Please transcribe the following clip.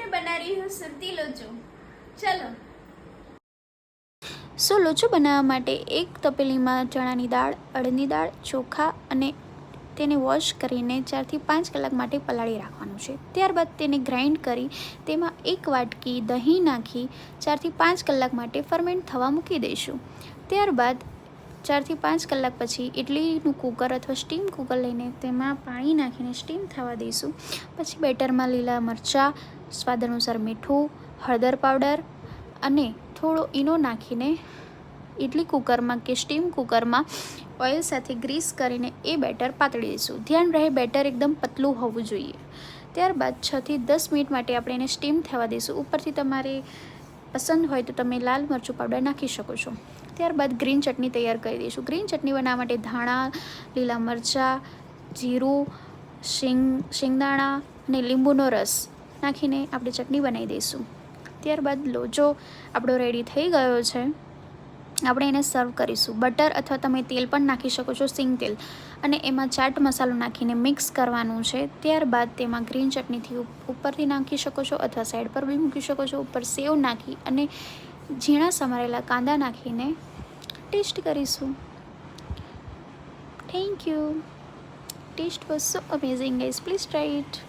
मैं बना रही हूँ सुरती लोचो। चलो। લોચો બનાવવા માટે એક તપેલીમાં ચણાની દાળ, અડદની દાળ, ચોખા અને તેને વોશ કરીને 4 થી 5 કલાક માટે પલાળી રાખવાનું છે. ત્યારબાદ તેને ગ્રાઇન્ડ કરી તેમાં 1 વાટકી દહીં નાખી 4 થી 5 કલાક માટે ફર્મેન્ટ થવા મૂકી દઈશું. ત્યારબાદ 4 થી 5 કલાક પછી ઇડલીનું કુકર અથવા સ્ટીમ કુકર લઈને તેમાં પાણી નાખીને સ્ટીમ થવા દઈશું. પછી બેટરમાં લીલા મરચાં, સ્વાદ અનુસાર મીઠું, હળદર પાવડર અને થોડો ઈનો નાખીને ઇડલી કુકરમાં કે સ્ટીમ કુકરમાં ઓઇલ સાથે ગ્રીસ કરીને એ બેટર પાતળી દઈશું. ધ્યાન રહે બેટર એકદમ પતલું હોવું જોઈએ. ત્યારબાદ 6 થી 10 મિનિટ માટે આપણે એને સ્ટીમ થવા દઈશું. ઉપરથી તમારે પસંદ હોય તો તમે લાલ મરચું પાવડર નાખી શકો છો. ત્યારબાદ ગ્રીન ચટણી તૈયાર કરી દઈશું. ગ્રીન ચટણી બનાવવા માટે ધાણા, લીલા મરચાં, જીરું, શિંગદાણા અને લીંબુનો રસ નાખીને આપણે ચટણી બનાવી દઈશું. ત્યારબાદ લોચો આપણો રેડી થઈ ગયો છે. આપણે એને સર્વ કરીશું. બટર અથવા તમે તેલ પણ નાખી શકો છો, સિંગ તેલ, અને એમાં ચાટ મસાલો નાખીને મિક્સ કરવાનું છે. ત્યારબાદ તેમાં ગ્રીન ચટણીથી ઉપરથી નાખી શકો છો અથવા સાઈડ પર બી મૂકી શકો છો. ઉપર સેવ નાખી અને ઝીણા સમારેલા કાંદા નાખીને ટેસ્ટ કરીશું. Thank you. Taste was so amazing guys. Please try it.